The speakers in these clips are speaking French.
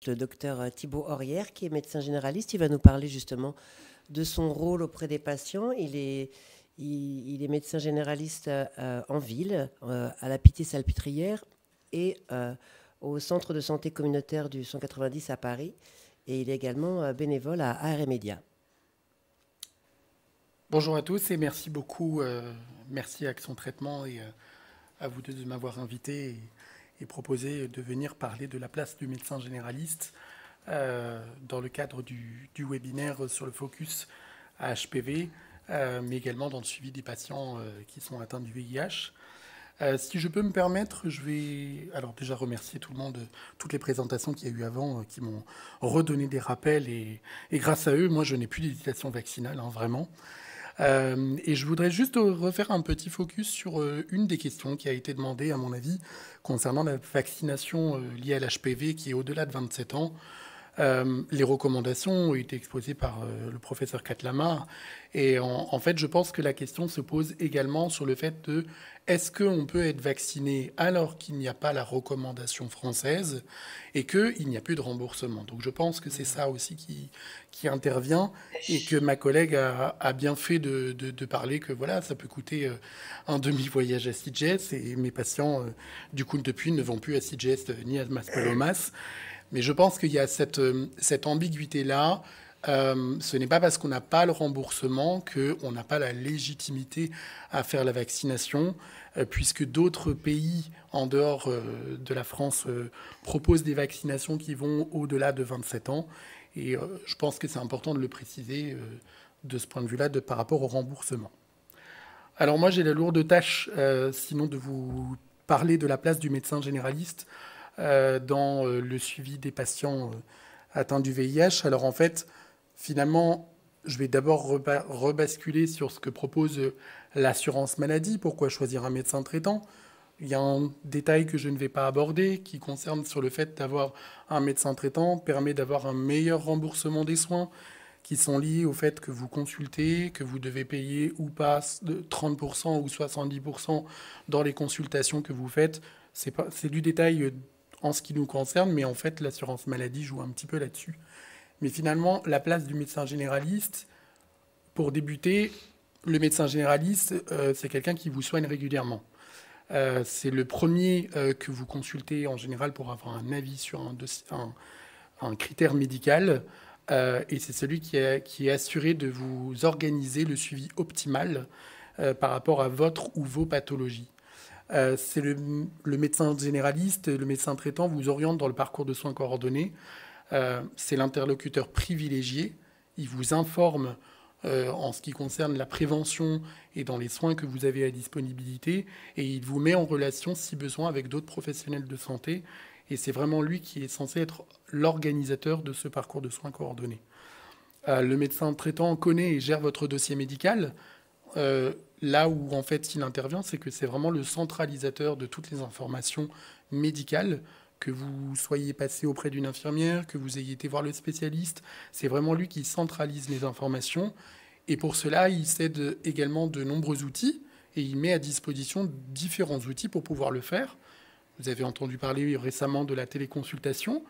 le docteur Thibaut Aurière, qui est médecin généraliste. Il va nous parler justement de son rôle auprès des patients. Il est médecin généraliste en ville, à la Pitié-Salpêtrière et au centre de santé communautaire du 190 à Paris. Et il est également bénévole à AR Média. Bonjour à tous et merci beaucoup. Merci à Action Traitement et à vous deux de m'avoir invité et proposé de venir parler de la place du médecin généraliste dans le cadre du webinaire sur le focus à HPV, mais également dans le suivi des patients qui sont atteints du VIH. Si je peux me permettre, je vais alors déjà remercier tout le monde, toutes les présentations qu'il y a eu avant, qui m'ont redonné des rappels et grâce à eux, moi je n'ai plus d'hésitation vaccinale, hein, vraiment. Et je voudrais juste refaire un petit focus sur une des questions qui a été demandée, à mon avis, concernant la vaccination liée à l'HPV qui est au-delà de 27 ans. Les recommandations ont été exposées par le professeur Catlamar. Et en fait, je pense que la question se pose également sur le fait de est-ce qu'on peut être vacciné alors qu'il n'y a pas la recommandation française et qu'il n'y a plus de remboursement. Donc je pense que c'est ça aussi qui intervient et que ma collègue a bien fait de parler que voilà, ça peut coûter un demi-voyage à Sitges et mes patients, du coup, depuis ne vont plus à Sitges ni à Maspalomas. Mais je pense qu'il y a cette ambiguïté-là. Ce n'est pas parce qu'on n'a pas le remboursement qu'on n'a pas la légitimité à faire la vaccination, puisque d'autres pays en dehors de la France proposent des vaccinations qui vont au-delà de 27 ans. Et je pense que c'est important de le préciser de ce point de vue-là par rapport au remboursement. Alors moi, j'ai la lourde tâche, sinon, de vous parler de la place du médecin généraliste dans le suivi des patients atteints du VIH. Alors en fait, finalement, je vais d'abord rebasculer sur ce que propose l'assurance maladie. Pourquoi choisir un médecin traitant? Il y a un détail que je ne vais pas aborder qui concerne sur le fait d'avoir un médecin traitant permet d'avoir un meilleur remboursement des soins qui sont liés au fait que vous consultez, que vous devez payer ou pas de 30% ou 70% dans les consultations que vous faites. C'est du détail en ce qui nous concerne, mais en fait, l'assurance maladie joue un petit peu là-dessus. Mais finalement, la place du médecin généraliste, pour débuter, le médecin généraliste, c'est quelqu'un qui vous soigne régulièrement. C'est le premier que vous consultez en général pour avoir un avis sur un critère médical. Et c'est celui qui est assuré de vous organiser le suivi optimal par rapport à votre ou vos pathologies. C'est le médecin généraliste, le médecin traitant vous oriente dans le parcours de soins coordonnés. C'est l'interlocuteur privilégié. Il vous informe en ce qui concerne la prévention et dans les soins que vous avez à disponibilité. Et il vous met en relation, si besoin, avec d'autres professionnels de santé. Et c'est vraiment lui qui est censé être l'organisateur de ce parcours de soins coordonnés. Le médecin traitant connaît et gère votre dossier médical. Là où en fait il intervient, c'est que c'est vraiment le centralisateur de toutes les informations médicales, que vous soyez passé auprès d'une infirmière, que vous ayez été voir le spécialiste. C'est vraiment lui qui centralise les informations. Et pour cela, il cède également de nombreux outils et il met à disposition différents outils pour pouvoir le faire. Vous avez entendu parler récemment de la téléconsultation,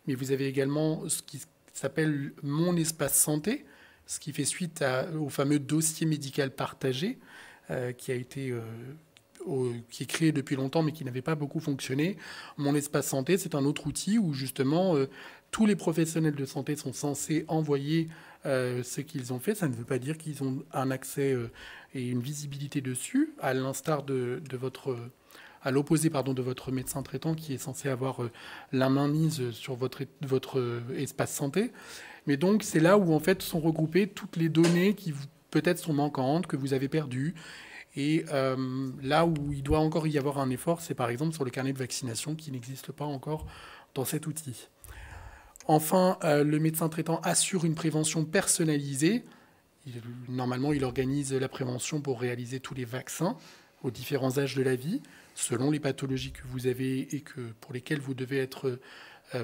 mais vous avez également ce qui s'appelle Mon Espace Santé, ce qui fait suite au fameux dossier médical partagé qui est créé depuis longtemps mais qui n'avait pas beaucoup fonctionné. Mon Espace Santé, c'est un autre outil où justement tous les professionnels de santé sont censés envoyer ce qu'ils ont fait. Ça ne veut pas dire qu'ils ont un accès et une visibilité dessus, à l'instar à l'opposé de votre médecin traitant qui est censé avoir la main mise sur votre espace santé. Mais donc, c'est là où, en fait, sont regroupées toutes les données qui peut-être sont manquantes, que vous avez perdues. Et là où il doit encore y avoir un effort, c'est par exemple sur le carnet de vaccination qui n'existe pas encore dans cet outil. Enfin, le médecin traitant assure une prévention personnalisée. Normalement, il organise la prévention pour réaliser tous les vaccins aux différents âges de la vie, selon les pathologies que vous avez et pour lesquelles vous devez être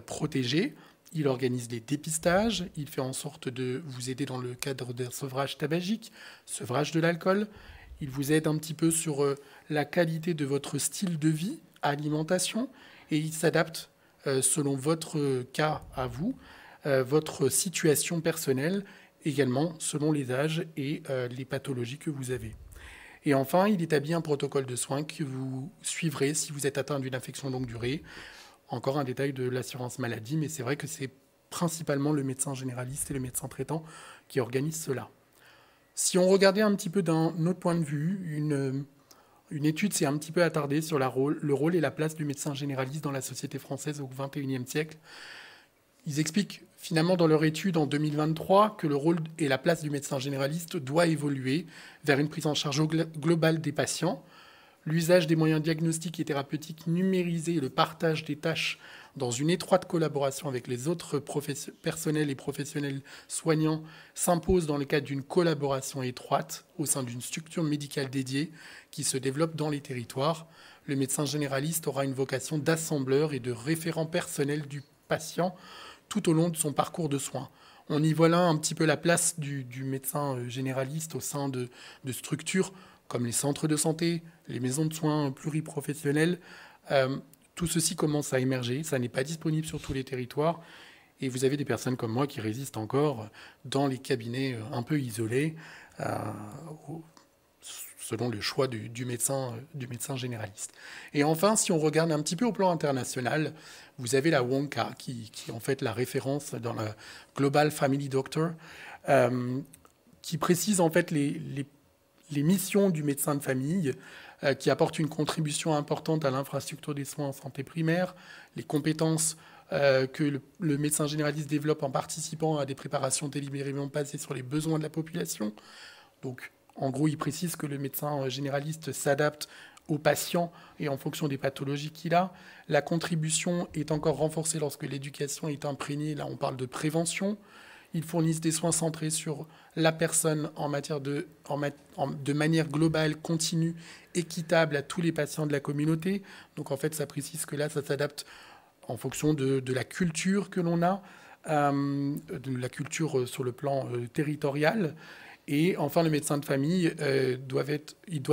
protégé. Il organise des dépistages, il fait en sorte de vous aider dans le cadre d'un sevrage tabagique, sevrage de l'alcool. Il vous aide un petit peu sur la qualité de votre style de vie, alimentation, et il s'adapte selon votre cas à vous, votre situation personnelle, également selon les âges et les pathologies que vous avez. Et enfin, il établit un protocole de soins que vous suivrez si vous êtes atteint d'une infection longue durée. Encore un détail de l'assurance maladie, mais c'est vrai que c'est principalement le médecin généraliste et le médecin traitant qui organisent cela. Si on regardait un petit peu d'un autre point de vue, une étude s'est un petit peu attardée sur le rôle et la place du médecin généraliste dans la société française au XXIe siècle. Ils expliquent finalement dans leur étude en 2023 que le rôle et la place du médecin généraliste doit évoluer vers une prise en charge globale des patients, l'usage des moyens diagnostiques et thérapeutiques numérisés et le partage des tâches dans une étroite collaboration avec les autres personnels et professionnels soignants s'impose dans le cadre d'une collaboration étroite au sein d'une structure médicale dédiée qui se développe dans les territoires. Le médecin généraliste aura une vocation d'assembleur et de référent personnel du patient tout au long de son parcours de soins. On y voit là un petit peu la place du médecin généraliste au sein de structures comme les centres de santé, les maisons de soins pluriprofessionnelles. Tout ceci commence à émerger, ça n'est pas disponible sur tous les territoires, et vous avez des personnes comme moi qui résistent encore dans les cabinets un peu isolés, selon le choix du médecin généraliste. Et enfin, si on regarde un petit peu au plan international, vous avez la WONCA, qui est en fait la référence dans la Global Family Doctor, qui précise en fait les missions du médecin de famille, qui apporte une contribution importante à l'infrastructure des soins en santé primaire, les compétences que le médecin généraliste développe en participant à des préparations délibérément basées sur les besoins de la population. Donc, en gros, il précise que le médecin généraliste s'adapte aux patients et en fonction des pathologies qu'il a. La contribution est encore renforcée lorsque l'éducation est imprégnée. Là, on parle de prévention. Ils fournissent des soins centrés sur la personne de manière globale, continue, équitable à tous les patients de la communauté. Donc en fait, ça précise que là, ça s'adapte en fonction de la culture que l'on a, de la culture sur le plan territorial. Et enfin, les médecins de famille doivent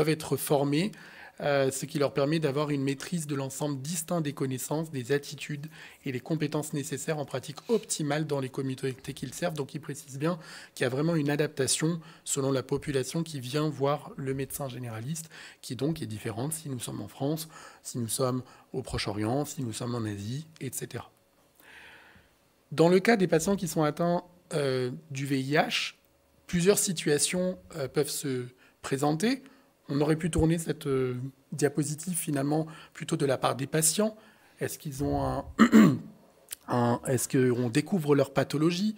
être formés, ce qui leur permet d'avoir une maîtrise de l'ensemble distinct des connaissances, des attitudes et des compétences nécessaires en pratique optimale dans les communautés qu'ils servent. Donc, ils précisent bien qu'il y a vraiment une adaptation selon la population qui vient voir le médecin généraliste, qui donc est différente si nous sommes en France, si nous sommes au Proche-Orient, si nous sommes en Asie, etc. Dans le cas des patients qui sont atteints du VIH, plusieurs situations peuvent se présenter. On aurait pu tourner cette diapositive finalement plutôt de la part des patients. Est-ce qu'ils ont est-ce qu'on découvre leur pathologie?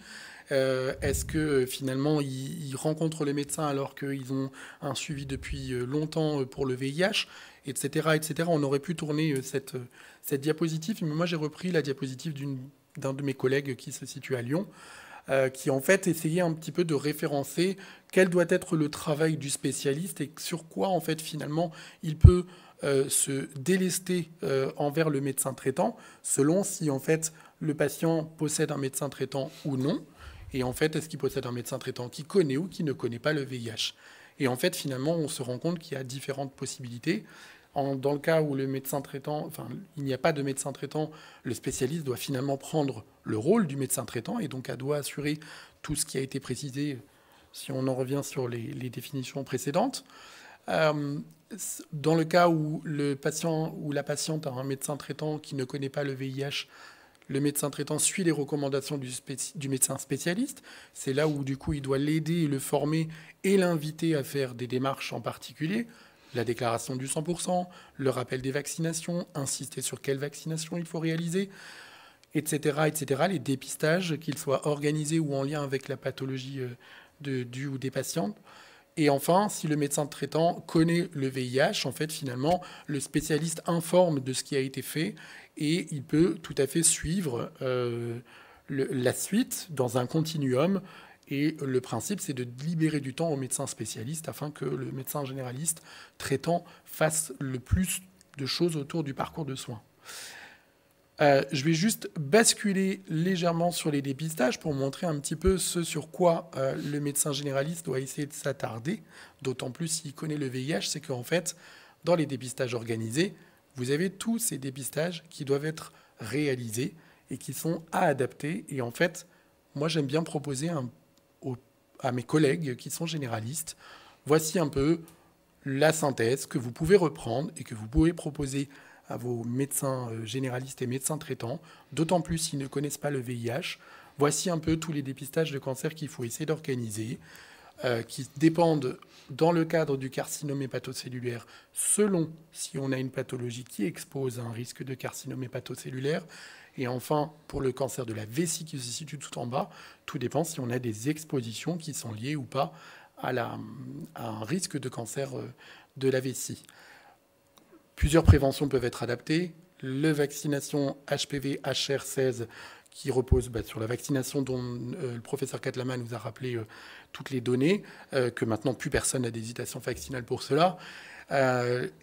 Est-ce que finalement ils rencontrent le médecin alors qu'ils ont un suivi depuis longtemps pour le VIH, etc., etc. On aurait pu tourner cette diapositive, mais moi j'ai repris la diapositive d'un de mes collègues qui se situe à Lyon, qui en fait essayait un petit peu de référencer quel doit être le travail du spécialiste et sur quoi en fait finalement il peut se délester envers le médecin traitant selon si en fait le patient possède un médecin traitant ou non, et en fait est-ce qu'il possède un médecin traitant qui connaît ou qui ne connaît pas le VIH. Et en fait finalement on se rend compte qu'il y a différentes possibilités. Dans le cas où le médecin traitant, il n'y a pas de médecin traitant, le spécialiste doit finalement prendre le rôle du médecin traitant et donc doit assurer tout ce qui a été précisé si on en revient sur les définitions précédentes. Dans le cas où le patient ou la patiente a un médecin traitant qui ne connaît pas le VIH, le médecin traitant suit les recommandations du médecin spécialiste. C'est là où du coup il doit l'aider, le former et l'inviter à faire des démarches en particulier. La déclaration du 100%, le rappel des vaccinations, insister sur quelle vaccination il faut réaliser, etc., etc. Les dépistages, qu'ils soient organisés ou en lien avec la pathologie du ou des patients. Et enfin, si le médecin traitant connaît le VIH, en fait, finalement, le spécialiste informe de ce qui a été fait et il peut tout à fait suivre la suite dans un continuum. Et le principe, c'est de libérer du temps au médecin spécialiste afin que le médecin généraliste traitant fasse le plus de choses autour du parcours de soins. Je vais juste basculer légèrement sur les dépistages pour montrer un petit peu ce sur quoi le médecin généraliste doit essayer de s'attarder, d'autant plus s'il connaît le VIH, c'est qu'en fait, dans les dépistages organisés, vous avez tous ces dépistages qui doivent être réalisés et qui sont à adapter. Et en fait, moi, j'aime bien proposer à mes collègues qui sont généralistes, voici un peu la synthèse que vous pouvez reprendre et que vous pouvez proposer à vos médecins généralistes et médecins traitants, d'autant plus s'ils ne connaissent pas le VIH. Voici un peu tous les dépistages de cancer qu'il faut essayer d'organiser, qui dépendent dans le cadre du carcinome hépatocellulaire, selon si on a une pathologie qui expose à un risque de carcinome hépatocellulaire. Et enfin, pour le cancer de la vessie qui se situe tout en bas, tout dépend si on a des expositions qui sont liées ou pas à un risque de cancer de la vessie. Plusieurs préventions peuvent être adaptées. La vaccination HPV-HR16 qui repose sur la vaccination dont le professeur Katlama nous a rappelé toutes les données, que maintenant plus personne n'a d'hésitation vaccinale pour cela.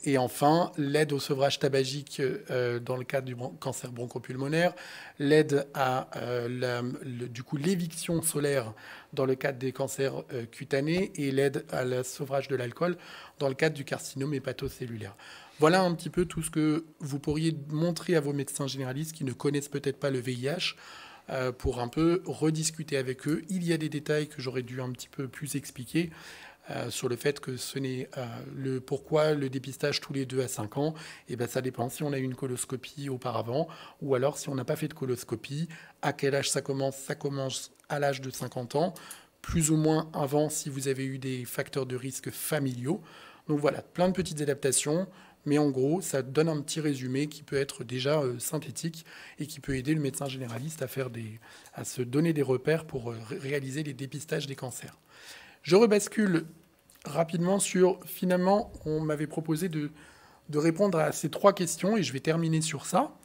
Et enfin, l'aide au sevrage tabagique dans le cadre du cancer bronchopulmonaire, l'aide à l'éviction solaire dans le cadre des cancers cutanés et l'aide à le sevrage de l'alcool dans le cadre du carcinome hépatocellulaire. Voilà un petit peu tout ce que vous pourriez montrer à vos médecins généralistes qui ne connaissent peut-être pas le VIH pour un peu rediscuter avec eux. Il y a des détails que j'aurais dû un petit peu plus expliquer sur le fait que ce n'est pourquoi le dépistage tous les 2 à 5 ans. Et ben, ça dépend si on a eu une coloscopie auparavant ou alors si on n'a pas fait de coloscopie. À quel âge ça commence? Ça commence à l'âge de 50 ans, plus ou moins avant si vous avez eu des facteurs de risque familiaux. Donc voilà, plein de petites adaptations. Mais en gros, ça donne un petit résumé qui peut être déjà synthétique et qui peut aider le médecin généraliste à se donner des repères pour réaliser les dépistages des cancers. Je rebascule rapidement sur, finalement, on m'avait proposé de répondre à ces 3 questions et je vais terminer sur ça.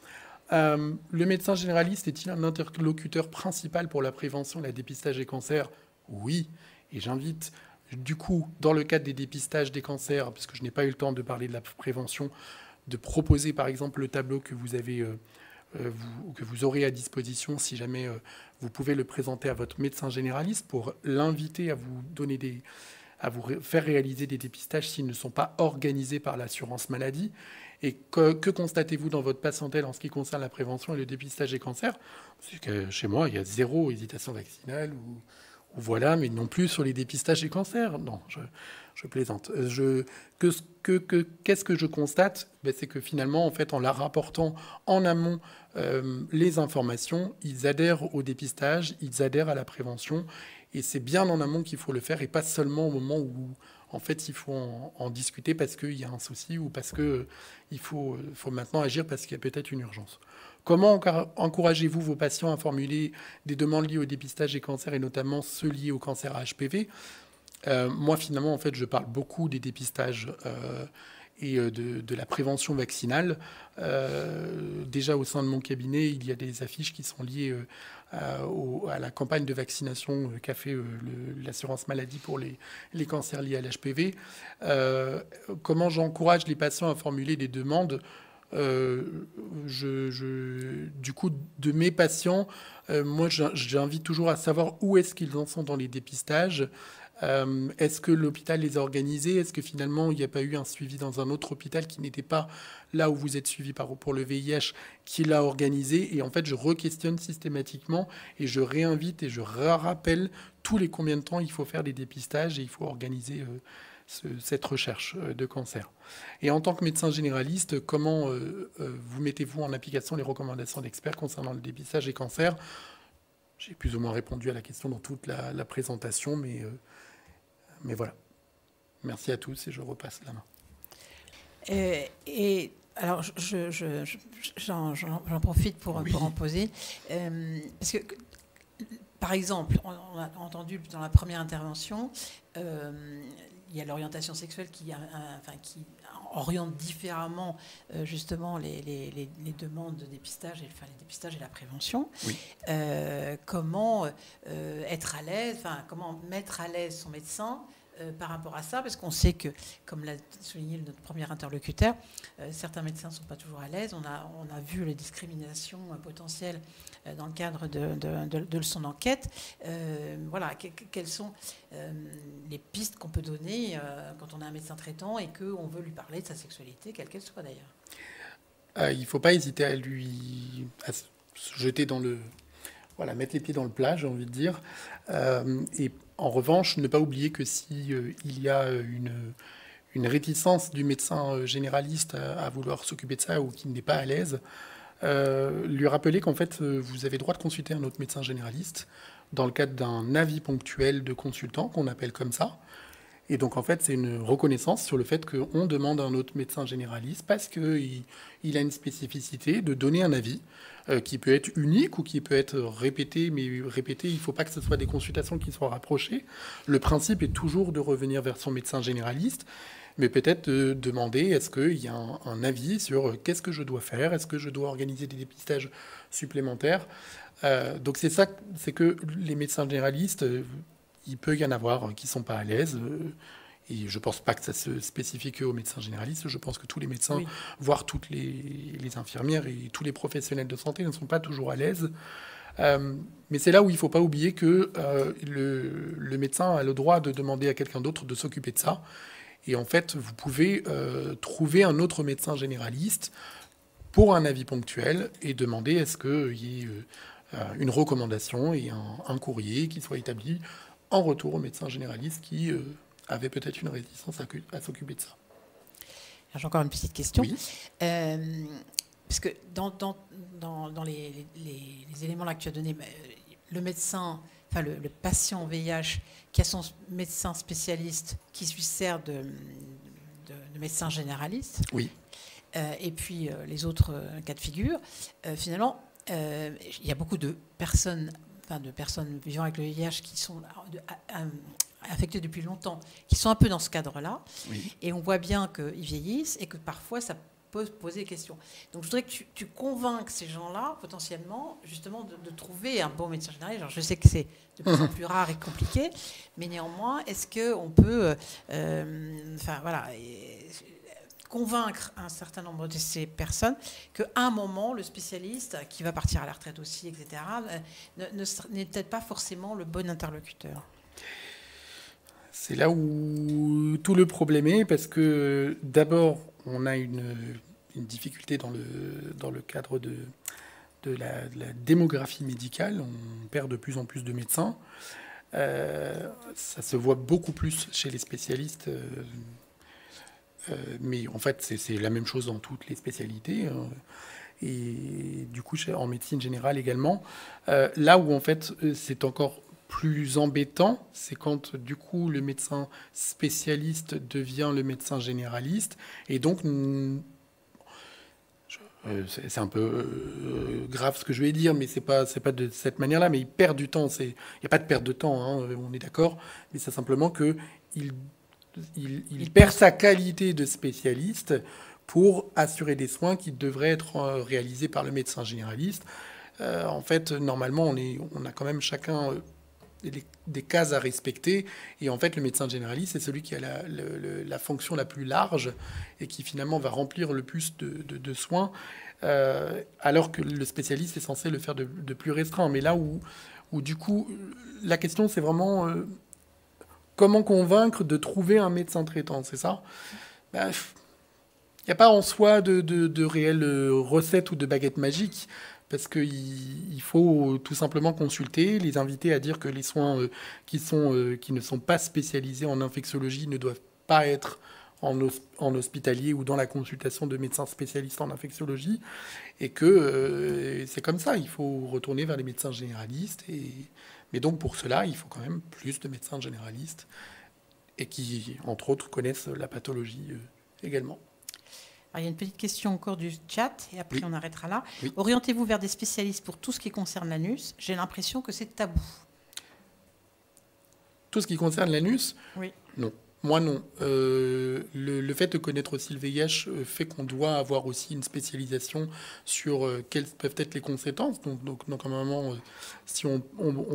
Le médecin généraliste est-il un interlocuteur principal pour la prévention et le dépistage des cancers? Oui, et j'invite... Du coup, dans le cadre des dépistages des cancers, parce que je n'ai pas eu le temps de parler de la prévention, de proposer par exemple le tableau que que vous aurez à disposition, si jamais vous pouvez le présenter à votre médecin généraliste pour l'inviter à vous faire réaliser des dépistages s'ils ne sont pas organisés par l'assurance maladie. Et que constatez-vous dans votre patientèle en ce qui concerne la prévention et le dépistage des cancers? C'est que chez moi, il y a 0 hésitation vaccinale ou voilà, mais non plus sur les dépistages des cancers. Non, je plaisante. Qu'est-ce que je constate? C'est que finalement, en fait, en leur rapportant en amont les informations, ils adhèrent au dépistage, ils adhèrent à la prévention. Et c'est bien en amont qu'il faut le faire et pas seulement au moment où, en fait, il faut en discuter parce qu'il y a un souci ou parce qu'il faut maintenant agir parce qu'il y a peut-être une urgence. Comment encouragez-vous vos patients à formuler des demandes liées au dépistage des cancers et notamment ceux liés au cancer à HPV? Moi, finalement, en fait, je parle beaucoup des dépistages et de la prévention vaccinale. Déjà, au sein de mon cabinet, il y a des affiches qui sont liées à la campagne de vaccination qu'a fait l'assurance maladie pour les cancers liés à l'HPV. Comment j'encourage les patients à formuler des demandes? Du coup, de mes patients, moi, j'invite toujours à savoir où est-ce qu'ils en sont dans les dépistages. Est-ce que l'hôpital les a organisés? Est-ce que finalement, il n'y a pas eu un suivi dans un autre hôpital qui n'était pas là où vous êtes suivi pour le VIH, qui l'a organisé? Et en fait, je re-questionne systématiquement et je réinvite et je rappelle tous les combien de temps il faut faire des dépistages et il faut organiser cette recherche de cancer. Et en tant que médecin généraliste, comment vous mettez-vous en application les recommandations d'experts concernant le dépistage des cancers? J'ai plus ou moins répondu à la question dans toute la présentation, mais voilà. Merci à tous et je repasse la main. Et alors, j'en profite pour en poser. Parce que, par exemple, on a entendu dans la première intervention, il y a l'orientation sexuelle qui oriente différemment justement les demandes de dépistage, les dépistages et la prévention. Oui. Comment être à l'aise, comment mettre à l'aise son médecin par rapport à ça, parce qu'on sait que, comme l'a souligné notre premier interlocuteur, certains médecins ne sont pas toujours à l'aise. On a vu les discriminations potentielles dans le cadre de son enquête. Voilà, quelles sont les pistes qu'on peut donner quand on a un médecin traitant et qu'on veut lui parler de sa sexualité, quelle qu'elle soit d'ailleurs? il ne faut pas hésiter à se jeter dans le... Voilà, mettre les pieds dans le plat, j'ai envie de dire. Et en revanche, ne pas oublier que si il y a une réticence du médecin généraliste à vouloir s'occuper de ça ou qui n'est pas à l'aise, lui rappeler qu'en fait, vous avez droit de consulter un autre médecin généraliste dans le cadre d'un avis ponctuel de consultant, qu'on appelle comme ça. Et donc, en fait, c'est une reconnaissance sur le fait qu'on demande à un autre médecin généraliste, parce qu'il a une spécificité, de donner un avis qui peut être unique ou qui peut être répété. Mais répété, il ne faut pas que ce soit des consultations qui soient rapprochées. Le principe est toujours de revenir vers son médecin généraliste, mais peut-être de demander est-ce qu'il y a un avis sur qu'est-ce que je dois faire, est-ce que je dois organiser des dépistages supplémentaires. Donc c'est ça, c'est que les médecins généralistes, il peut y en avoir qui ne sont pas à l'aise. Et je ne pense pas que ça se spécifie qu'aux médecins généralistes. Je pense que tous les médecins, oui, voire toutes les infirmières et tous les professionnels de santé ne sont pas toujours à l'aise. Mais c'est là où il ne faut pas oublier que le médecin a le droit de demander à quelqu'un d'autre de s'occuper de ça. Et en fait, vous pouvez trouver un autre médecin généraliste pour un avis ponctuel et demander est-ce qu'il y ait une recommandation et un courrier qui soit établi en retour au médecin généraliste qui avait peut-être une réticence à s'occuper de ça. J'ai encore une petite question. Oui. Parce que dans les éléments là que tu as donnés, le médecin, enfin le patient VIH qui a son médecin spécialiste qui lui sert de médecin généraliste, oui, et puis les autres cas de figure, finalement, il y a beaucoup de personnes vivant avec le VIH qui sont affectées depuis longtemps, qui sont un peu dans ce cadre-là. Oui. Et on voit bien qu'ils vieillissent et que parfois ça peut poser des questions. Donc je voudrais que tu convainques ces gens-là, potentiellement, justement, de trouver un bon médecin généraliste. Alors, je sais que c'est de plus en plus rare et compliqué, mais néanmoins, est-ce qu'on peut... convaincre un certain nombre de ces personnes qu'à un moment, le spécialiste, qui va partir à la retraite aussi, etc., n'est peut-être pas forcément le bon interlocuteur. C'est là où tout le problème est, parce que d'abord, on a une difficulté dans le cadre de la démographie médicale. On perd de plus en plus de médecins. Ça se voit beaucoup plus chez les spécialistes. Mais en fait, c'est la même chose dans toutes les spécialités. Et du coup, en médecine générale également. Là où, en fait, c'est encore plus embêtant, c'est quand, du coup, le médecin spécialiste devient le médecin généraliste. Et donc, c'est un peu grave ce que je vais dire, mais c'est pas de cette manière-là. Mais il perd du temps. Il n'y a pas de perte de temps, hein, on est d'accord. Mais c'est simplement qu'il perd sa qualité de spécialiste pour assurer des soins qui devraient être réalisés par le médecin généraliste. En fait, normalement, on a quand même chacun des cases à respecter. Et en fait, le médecin généraliste, c'est celui qui a la fonction la plus large et qui finalement va remplir le plus de soins, alors que le spécialiste est censé le faire de plus restreint. Mais là où du coup, la question, c'est vraiment... comment convaincre de trouver un médecin traitant, c'est ça ? Il n'y a pas en soi de réelle recette ou de baguette magique, parce qu'il faut tout simplement consulter, les inviter à dire que les soins qui ne sont pas spécialisés en infectiologie ne doivent pas être en hospitalier ou dans la consultation de médecins spécialistes en infectiologie, et que c'est comme ça, il faut retourner vers les médecins généralistes. Mais donc, pour cela, il faut quand même plus de médecins généralistes et qui, entre autres, connaissent la pathologie également. Alors, il y a une petite question encore du chat, et après oui. On arrêtera là. Oui. Orientez-vous vers des spécialistes pour tout ce qui concerne l'anus. J'ai l'impression que c'est tabou. Tout ce qui concerne l'anus ? Oui. Non. Moi, non. Le fait de connaître aussi le VIH fait qu'on doit avoir aussi une spécialisation sur quelles peuvent être les conséquences. Donc normalement, si on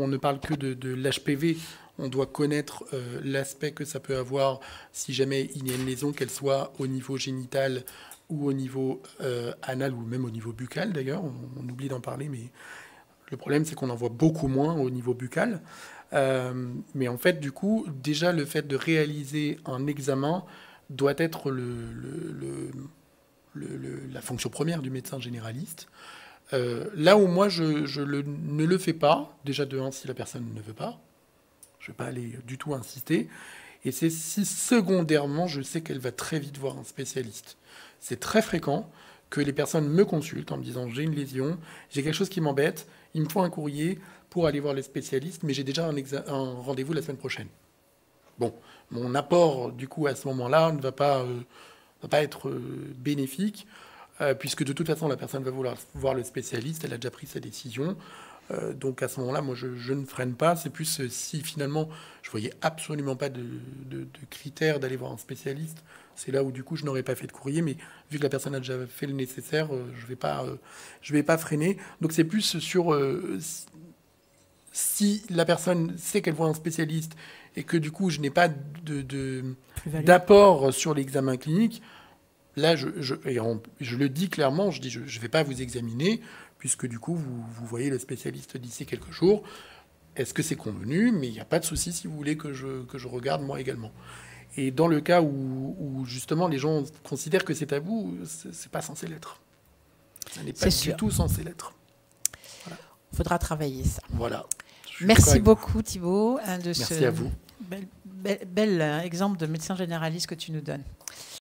ne parle que de l'HPV, on doit connaître l'aspect que ça peut avoir si jamais il y a une lésion, qu'elle soit au niveau génital ou au niveau anal ou même au niveau buccal d'ailleurs. On oublie d'en parler, mais le problème, c'est qu'on en voit beaucoup moins au niveau buccal. Mais en fait, du coup, déjà, le fait de réaliser un examen doit être le la fonction première du médecin généraliste. Là où moi, ne le fais pas, déjà de 1, si la personne ne veut pas, je ne vais pas aller du tout insister. Et c'est si secondairement, je sais qu'elle va très vite voir un spécialiste. C'est très fréquent que les personnes me consultent en me disant « j'ai une lésion, j'ai quelque chose qui m'embête, il me faut un courrier pour aller voir les spécialistes, mais j'ai déjà un rendez-vous la semaine prochaine. » Bon, mon apport, du coup, à ce moment-là, ne va pas être bénéfique, puisque de toute façon, la personne va vouloir voir le spécialiste, elle a déjà pris sa décision. Donc à ce moment-là, moi, je ne freine pas. C'est plus si finalement, je voyais absolument pas de critères d'aller voir un spécialiste. C'est là où, du coup, je n'aurais pas fait de courrier. Mais vu que la personne a déjà fait le nécessaire, je vais pas freiner. Donc c'est plus sur si la personne sait qu'elle voit un spécialiste et que, du coup, je n'ai pas d'apport sur l'examen clinique. Là, je le dis clairement, je dis je ne vais pas vous examiner, puisque du coup, vous voyez le spécialiste d'ici quelques jours. Est-ce que c'est convenu? Mais il n'y a pas de souci si vous voulez que je regarde moi également. Et dans le cas où justement les gens considèrent que c'est tabou, c'est pas censé l'être. Ça n'est pas du tout censé l'être. Voilà. Il faudra travailler ça. Voilà. Merci beaucoup Thibaut de Merci à vous. Bel exemple de médecin généraliste que tu nous donnes.